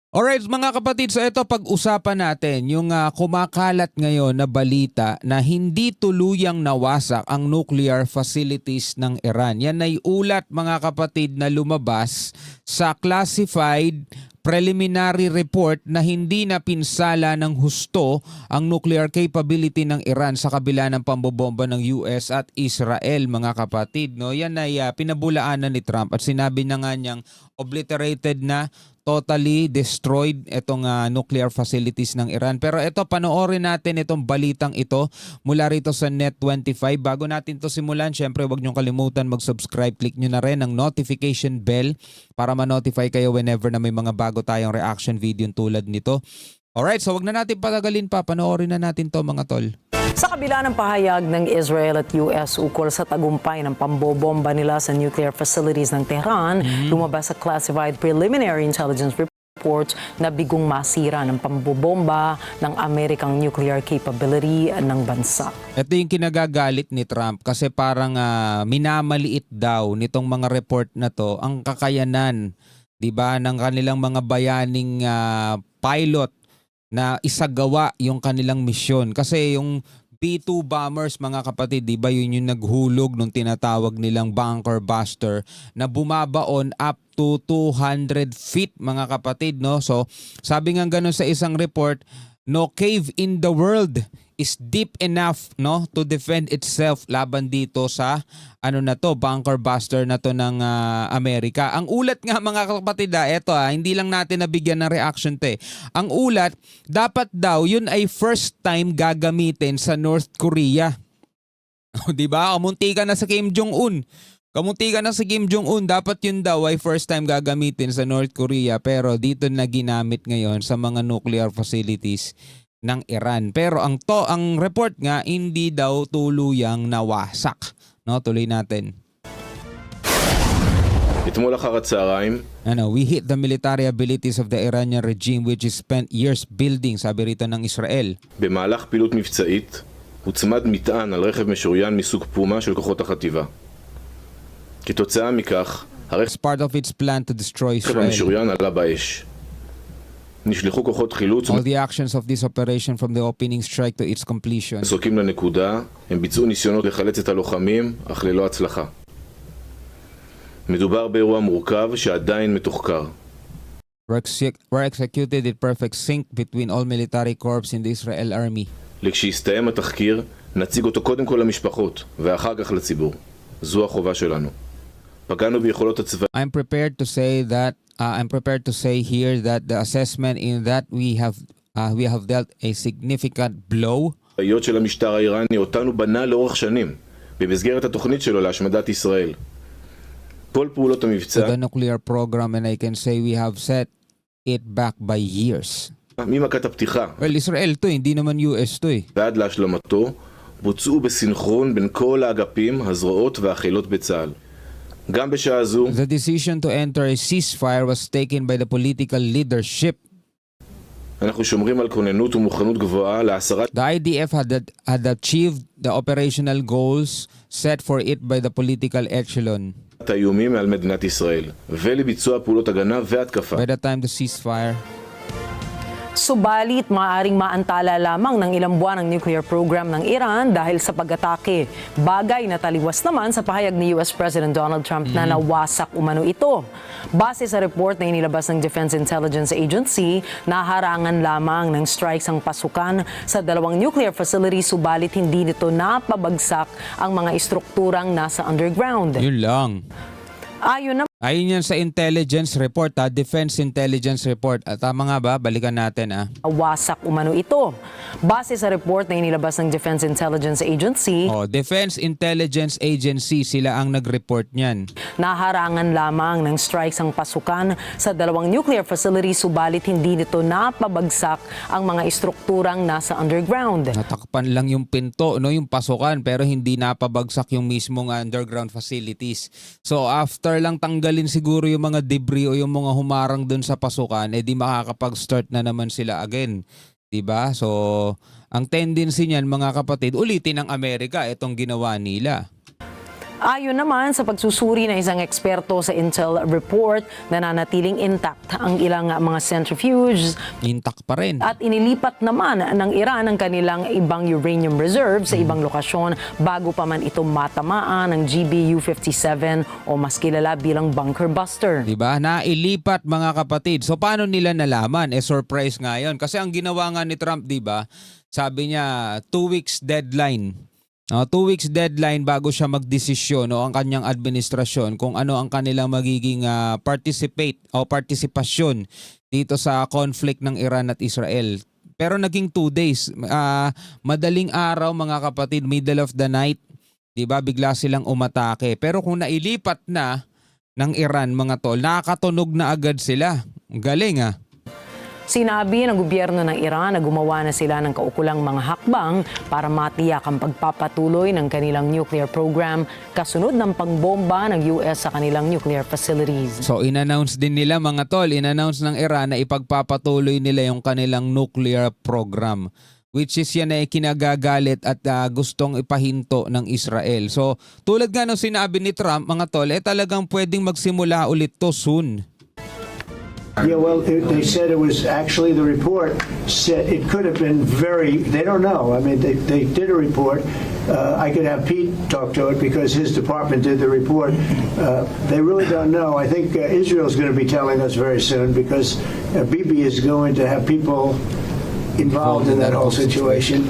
Alright mga kapatid, so ito pag-usapan natin yung kumakalat ngayon na balita na hindi tuluyang nawasak ang nuclear facilities ng Iran. Yan ay ulat mga kapatid na lumabas sa classified preliminary report na hindi napinsala ng husto ang nuclear capability ng Iran sa kabila ng pambobomba ng US at Israel mga kapatid. No? Yan ay pinabulaanan ni Trump at sinabi na nga niyang obliterated na, totally destroyed itong nuclear facilities ng Iran. Pero ito, panoorin natin itong balitang ito mula rito sa Net25. Bago natin to simulan, syempre huwag niyong kalimutan mag-subscribe. Click nyo na rin ang notification bell para ma-notify kayo whenever na may mga bago tayong reaction video tulad nito. Alright, so wag na natin patagalin pa. Panoorin na natin to mga tol. Sa kabila ng pahayag ng Israel at US ukol sa tagumpay ng pambobomba nila sa nuclear facilities ng Tehran, lumabas sa classified preliminary intelligence reports na bigong masira ng pambobomba ng Amerikang nuclear capability ng bansa. Ito yung kinagagalit ni Trump kasi parang minamaliit daw nitong mga report na to ang kakayanan, 'di ba, ng kanilang mga bayaning pilot na isagawa yung kanilang misyon. Kasi yung B-2 bombers mga kapatid, di ba yun yung naghulog nung tinatawag nilang bunker buster na bumabaon up to 200 feet mga kapatid. No? So sabi nga ganun sa isang report, no cave in the world is deep enough no to defend itself laban dito sa bunker buster na to ng Amerika. Ang ulat nga mga kapatid, eto hindi lang natin nabigyan ng reaction te. Ang ulat, dapat daw yun ay first time gagamitin sa North Korea. 'Di ba? Kamunti ka na sa Kim Jong-un. Kamunti ka na sa Kim Jong-un, dapat yun daw ay first time gagamitin sa North Korea pero dito na ginamit ngayon sa mga nuclear facilities ng Iran. Pero ang report nga hindi daw tuluyang nawasak. No, tuloy natin. אתמול אחר הצהריים we hit the military abilities of the Iranian regime which is spent years building, sabi rito ng Israel. במהלך פעילות מבצעית הוצמד מטען על רכב משוריין מסוג פומה של כוחות החטיבה. כתוצאה מכך, As part of its plan to destroy הרכב Israel. המשוריין עלה באש. נשלחו כוחות חילוץ All the actions of this operation from the opening strike to its completion מסוקים לנקודה, הם ביצעו ניסיונות לחלץ את הלוחמים, אך ללא הצלחה. מדובר באירוע מורכב שעדיין מתוחקר. were executed in perfect sync between all military corps in the Israel army. לכשיסתיים התחקיר, נציג אותו קודם כל למשפחות, ואחר כך לציבור. זו החובה שלנו. פגענו ביכולות הצבאיות. I'm prepared to say here that the assessment in that we have dealt a significant blow של המשטר האיראני אותנו בנה לאורך שנים במסגרת התוכנית שלו להשמדת ישראל. כל פעולות to המבצע the nuclear program and I can say we have set it back by years. ממכת הפתיחה Well, Israel to, hindi naman US to eh. ועד להשלמתו בוצעו בסינכרון בין כל האגפים, הזרועות והחילות בצה"ל. גם בשעה זו The decision to enter a ceasefire was taken by the political leadership. אנחנו שומרים על כוננות ומוכנות גבוהה להסרת The IDF had achieved the operational goals set for it by the political echelon. האיומים על מדינת ישראל ולביצוע פעולות הגנה והתקפה. By the time the ceasefire, Subalit, maaaring maantala lamang ng ilang buwan ang nuclear program ng Iran dahil sa pag-atake. Bagay na taliwas naman sa pahayag ni US President Donald Trump na nawasak umano ito. Base sa report na inilabas ng Defense Intelligence Agency, naharangan lamang ng strikes ang pasukan sa dalawang nuclear facilities subalit hindi nito napabagsak ang mga istrukturang nasa underground. yun lang. Ayon Ayun yan sa intelligence report, Defense Intelligence Report. Tama nga ba? Balikan natin wasak umano ito. Base sa report na inilabas ng Defense Intelligence Agency, Defense Intelligence Agency, sila ang nag-report niyan. naharangan lamang ng strikes ang pasukan sa dalawang nuclear facilities subalit hindi nito napabagsak ang mga istrukturang nasa underground. Natakpan lang yung pinto, no, yung pasukan, pero hindi napabagsak yung mismong underground facilities. So after lang tanggalin siguro yung mga debris o yung mga humarang dun sa pasukan, di makakapag-start na naman sila again. Diba? So, ang tendency niyan mga kapatid, ulitin ng Amerika itong ginawa nila. Ayon naman sa pagsusuri ng isang eksperto sa Intel report, nananatiling intact ang ilang mga centrifuges Intact pa rin. at inilipat naman ng Iran ang kanilang ibang uranium reserve sa ibang lokasyon bago pa man ito matamaan ng GBU-57 o mas kilala bilang bunker buster. Diba? Nailipat mga kapatid. So paano nila nalaman? Surprise nga yun. Kasi ang ginawa nga ni Trump, diba? Sabi niya, 2 weeks deadline. 2 weeks deadline bago siya magdesisyon o ang kanyang administrasyon kung ano ang kanilang magiging partisipasyon dito sa conflict ng Iran at Israel. Pero naging 2 days. Madaling araw mga kapatid, middle of the night, diba? Bigla silang umatake. Pero kung nailipat na ng Iran mga tol, nakakatunog na agad sila. Galing ah. Sinabi ng gobyerno ng Iran na gumawa na sila ng kaukulang mga hakbang para matiyak ang pagpapatuloy ng kanilang nuclear program kasunod ng pangbomba ng US sa kanilang nuclear facilities. So in-announce din nila mga tol, in-announce ng Iran na ipagpapatuloy nila yung kanilang nuclear program. Which is yan ay kinagagalit at gustong ipahinto ng Israel. So tulad nga ng sinabi ni Trump mga tol, talagang pwedeng magsimula ulit to soon. Yeah, well, they said it was actually the report said it could have been they don't know. I mean, they did a report. I could have Pete talk to it because his department did the report. They really don't know. I think Israel's going to be telling us very soon because Bibi is going to have people involved in that whole situation.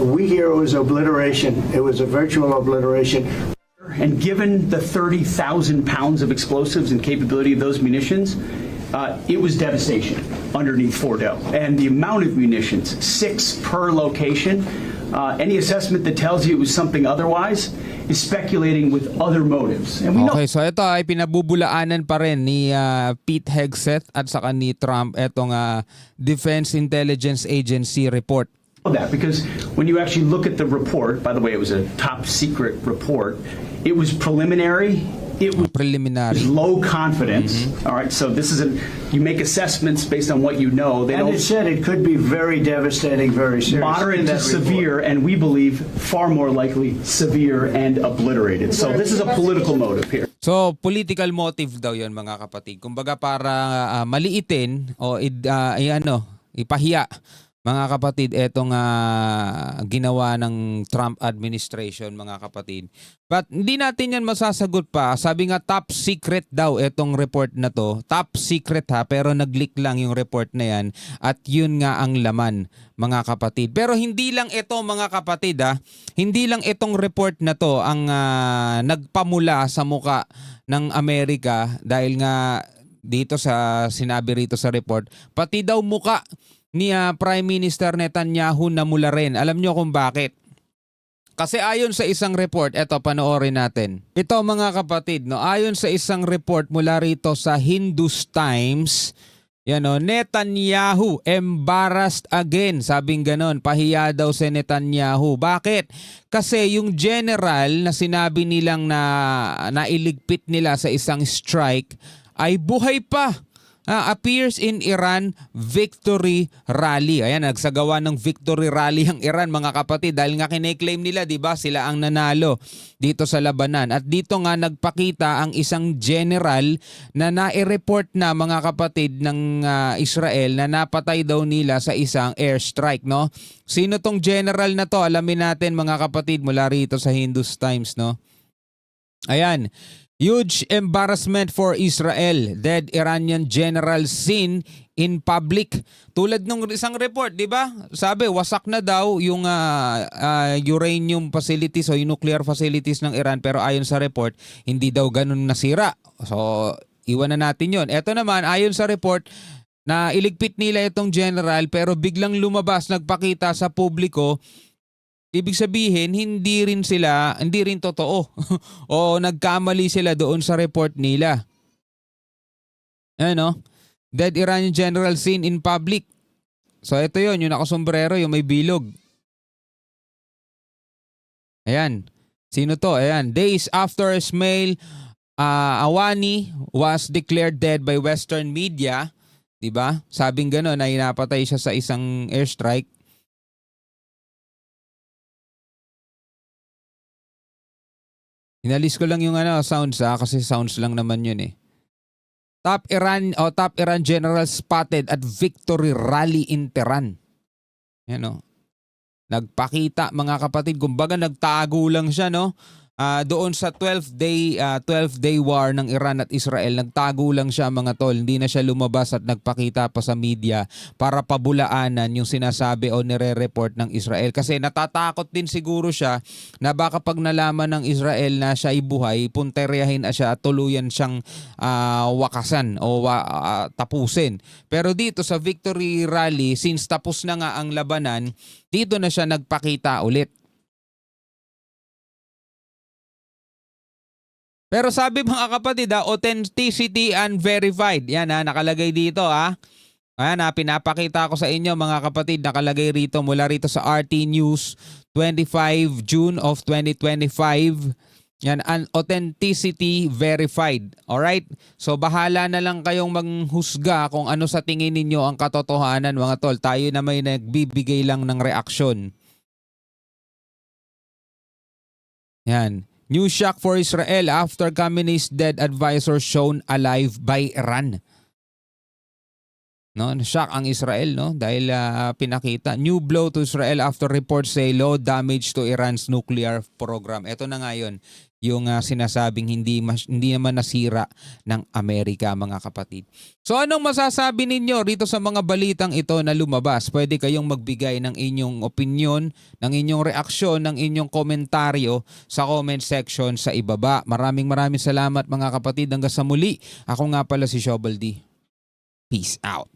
We hear it was obliteration. It was a virtual obliteration. And given the 30,000 pounds of explosives and capability of those munitions, it was devastation underneath Fordo. And the amount of munitions, 6 per location, any assessment that tells you it was something otherwise is speculating with other motives. And we know Okay, so ito ay pinabubulaanan pa rin ni Pete Hegseth at saka ni Trump itong Defense Intelligence Agency report. that because when you actually look at the report, by the way, it was a top secret report, it was preliminary. It was Preliminary. low confidence. All right, so this is you make assessments based on what you know. They And don't it said it could be very devastating, very serious. moderate to severe, and we believe far more likely severe and obliterated. So this is a political motive here. So political motive daw 'yon mga kapatid. Kumbaga para maliitin o ipahiya mga kapatid, etong ginawa ng Trump administration mga kapatid. But hindi natin yan masasagot pa. Sabi nga top secret daw etong report na to. Top secret pero nag-leak lang yung report na yan. At yun nga ang laman mga kapatid. Pero hindi lang ito mga kapatid Hindi lang itong report na to ang nagpamula sa muka ng Amerika dahil nga dito sa sinabi rito sa report. Pati daw muka ni Prime Minister Netanyahu na mula rin. Alam nyo kung bakit? Kasi ayon sa isang report, eto panoorin natin. Ito mga kapatid, ayon sa isang report mula rito sa Hindus Times, Netanyahu embarrassed again. Sabing ganon, pahiya daw si Netanyahu. Bakit? Kasi yung general na sinabi nilang na nailigpit nila sa isang strike ay buhay pa. Appears in Iran victory rally. Ayan, nagsagawa ng victory rally ang Iran mga kapatid dahil nga kine-claim nila, 'di ba, sila ang nanalo dito sa labanan. At dito nga nagpakita ang isang general na nai-report na mga kapatid ng Israel na napatay daw nila sa isang airstrike, no? Sino tong general na to? Alamin natin mga kapatid mula rito sa Hindus Times, no? Ayan. Huge embarrassment for Israel. Dead Iranian general seen in public. Tulad ng isang report, di ba? Sabi, wasak na daw yung uranium facilities o yung nuclear facilities ng Iran. Pero ayon sa report, hindi daw ganun nasira. So, iwan na natin yon. Ito naman, ayon sa report, na iligpit nila itong general pero biglang lumabas, nagpakita sa publiko. Ibig sabihin, hindi rin totoo. O nagkamali sila doon sa report nila. Dead Iranian general seen in public. So ito yon, yung nakasombrero, yung may bilog. Ayan. Sino to? Ayan. Days after Ismail Awani was declared dead by Western media. Diba? Sabing gano'n, ay napatay siya sa isang airstrike. Inalis ko lang yung sounds kasi sounds lang naman yun eh. Top Iran general spotted at victory rally in Tehran. Yan o. Nagpakita mga kapatid, kumbaga nagtago lang siya doon sa 12-day war ng Iran at Israel. Nagtago lang siya mga tol, hindi na siya lumabas at nagpakita pa sa media para pabulaanan yung sinasabi o nire-report ng Israel. Kasi natatakot din siguro siya na baka pag nalaman ng Israel na siya ay buhay, punteryahin na siya at tuluyan siyang wakasan o tapusin. Pero dito sa victory rally, since tapos na nga ang labanan, dito na siya nagpakita ulit. Pero sabi mga kapatid, authenticity unverified. Yan nakalagay dito Ayan pinapakita ko sa inyo mga kapatid, nakalagay rito mula rito sa RT News 25 June of 2025. Yan, authenticity verified. Alright? So bahala na lang kayong manghusga kung ano sa tingin ninyo ang katotohanan mga tol. Tayo na may nagbibigay lang ng reaksyon. Yan. New shock for Israel after Khamenei's dead advisor shown alive by Iran. Shock ang Israel dahil pinakita. New blow to Israel after reports say low damage to Iran's nuclear program. Ito na nga yun, yung sinasabing hindi naman nasira ng Amerika mga kapatid. So anong masasabi ninyo rito sa mga balitang ito na lumabas? Pwede kayong magbigay ng inyong opinion, ng inyong reaksyon, ng inyong komentaryo sa comment section sa ibaba. Maraming salamat mga kapatid. Hanggang sa muli. Ako nga pala si Shobal D. Peace out.